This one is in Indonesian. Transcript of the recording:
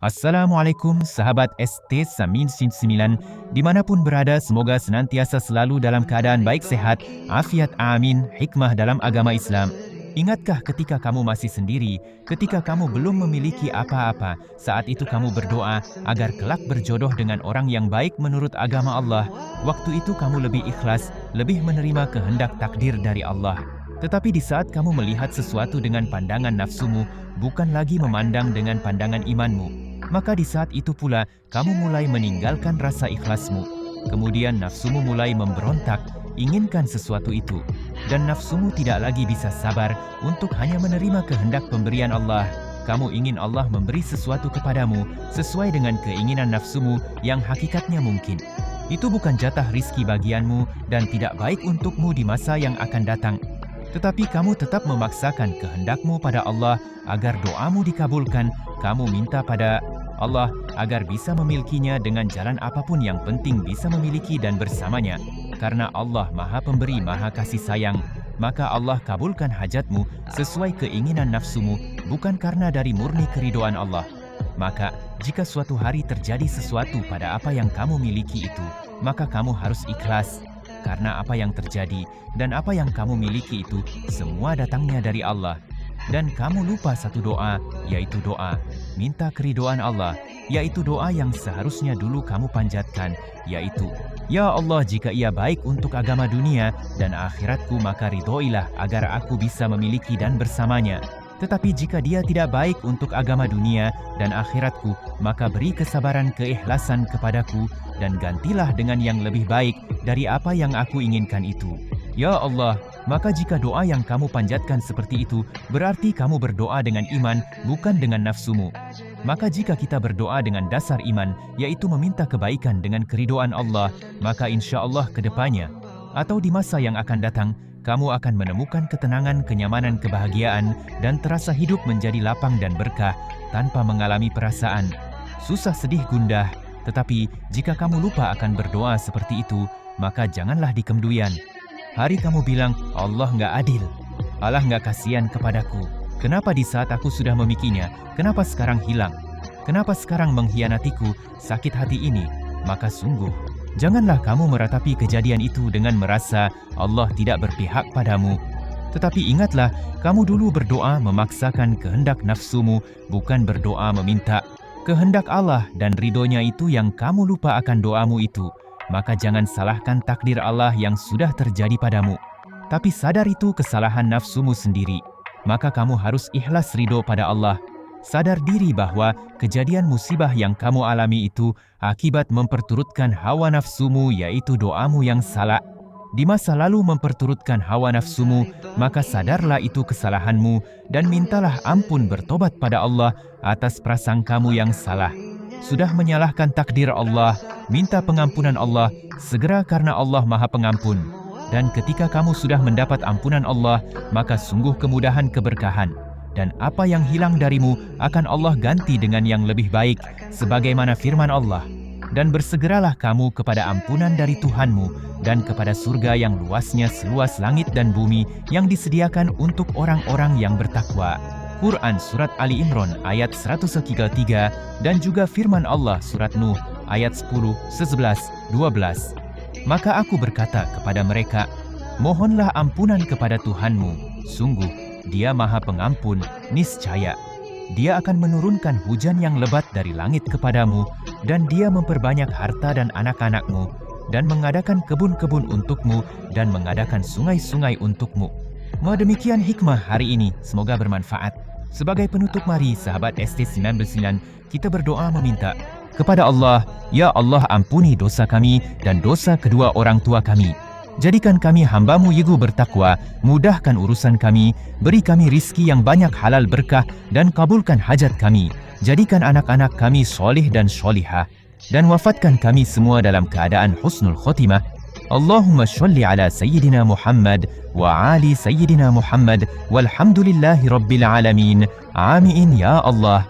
Assalamualaikum sahabat ST Samin Sin 9 dimanapun berada, semoga senantiasa selalu dalam keadaan baik sehat, afiat amin, hikmah dalam agama Islam. Ingatkah ketika kamu masih sendiri, ketika kamu belum memiliki apa-apa, saat itu kamu berdoa agar kelak berjodoh dengan orang yang baik menurut agama Allah. Waktu itu kamu lebih ikhlas, lebih menerima kehendak takdir dari Allah. Tetapi di saat kamu melihat sesuatu dengan pandangan nafsumu, bukan lagi memandang dengan pandangan imanmu, maka di saat itu pula kamu mulai meninggalkan rasa ikhlasmu. Kemudian nafsumu mulai memberontak, inginkan sesuatu itu. Dan nafsumu tidak lagi bisa sabar untuk hanya menerima kehendak pemberian Allah. Kamu ingin Allah memberi sesuatu kepadamu sesuai dengan keinginan nafsumu yang hakikatnya mungkin. Itu bukan jatah rizki bagianmu dan tidak baik untukmu di masa yang akan datang. Tetapi kamu tetap memaksakan kehendakmu pada Allah agar doamu dikabulkan. Kamu minta pada Allah agar bisa memilikinya dengan jalan apapun, yang penting bisa memiliki dan bersamanya. Karena Allah Maha Pemberi, Maha Kasih Sayang, maka Allah kabulkan hajatmu sesuai keinginan nafsumu, bukan karena dari murni keridhaan Allah. Maka jika suatu hari terjadi sesuatu pada apa yang kamu miliki itu, maka kamu harus ikhlas. Karena apa yang terjadi dan apa yang kamu miliki itu semua datangnya dari Allah. Dan kamu lupa satu doa, yaitu doa minta keridhaan Allah, yaitu doa yang seharusnya dulu kamu panjatkan, yaitu, Ya Allah, jika ia baik untuk agama dunia dan akhiratku, maka ridhoilah agar aku bisa memiliki dan bersamanya. Tetapi jika dia tidak baik untuk agama dunia dan akhiratku, maka beri kesabaran keikhlasan kepadaku dan gantilah dengan yang lebih baik dari apa yang aku inginkan itu. Ya Allah, maka jika doa yang kamu panjatkan seperti itu, berarti kamu berdoa dengan iman, bukan dengan nafsumu. Maka jika kita berdoa dengan dasar iman, yaitu meminta kebaikan dengan keridhaan Allah, maka insya Allah ke depannya, atau di masa yang akan datang, kamu akan menemukan ketenangan, kenyamanan, kebahagiaan, dan terasa hidup menjadi lapang dan berkah, tanpa mengalami perasaan susah, sedih, gundah. Tetapi jika kamu lupa akan berdoa seperti itu, maka janganlah di kemudian hari kamu bilang, Allah nggak adil, Allah nggak kasihan kepadaku. Kenapa di saat aku sudah memilikinya, kenapa sekarang hilang? Kenapa sekarang mengkhianatiku, sakit hati ini? Maka sungguh, janganlah kamu meratapi kejadian itu dengan merasa Allah tidak berpihak padamu. Tetapi ingatlah, kamu dulu berdoa memaksakan kehendak nafsumu, bukan berdoa meminta kehendak Allah dan ridhonya itu yang kamu lupa akan doamu itu. Maka jangan salahkan takdir Allah yang sudah terjadi padamu. Tapi sadar itu kesalahan nafsumu sendiri. Maka kamu harus ikhlas ridho pada Allah. Sadar diri bahwa kejadian musibah yang kamu alami itu akibat memperturutkan hawa nafsumu, yaitu doamu yang salah. Di masa lalu memperturutkan hawa nafsumu, maka sadarlah itu kesalahanmu dan mintalah ampun, bertobat pada Allah atas prasangkamu yang salah. Sudah menyalahkan takdir Allah, minta pengampunan Allah segera karena Allah Maha Pengampun. Dan ketika kamu sudah mendapat ampunan Allah, maka sungguh kemudahan, keberkahan. Dan apa yang hilang darimu akan Allah ganti dengan yang lebih baik, sebagaimana firman Allah. Dan bersegeralah kamu kepada ampunan dari Tuhanmu dan kepada surga yang luasnya seluas langit dan bumi, yang disediakan untuk orang-orang yang bertakwa. Quran Surat Ali Imran ayat 133 dan juga firman Allah Surat Nuh ayat 10, 11, 12. Maka aku berkata kepada mereka, mohonlah ampunan kepada Tuhanmu, sungguh Dia Maha Pengampun, niscaya Dia akan menurunkan hujan yang lebat dari langit kepadamu, dan Dia memperbanyak harta dan anak-anakmu, dan mengadakan kebun-kebun untukmu, dan mengadakan sungai-sungai untukmu. Demikian hikmah hari ini, semoga bermanfaat. Sebagai penutup, mari sahabat ST99 kita berdoa meminta kepada Allah, Ya Allah, ampuni dosa kami dan dosa kedua orang tua kami. Jadikan kami hamba-Mu yang bertakwa, mudahkan urusan kami, beri kami rizki yang banyak, halal, berkah, dan kabulkan hajat kami. Jadikan anak-anak kami soleh dan solihah, dan wafatkan kami semua dalam keadaan husnul khotimah. Allahumma sholli ala Sayyidina Muhammad wa ali Sayyidina Muhammad walhamdulillahi Rabbil Alamin. Amin ya Allah.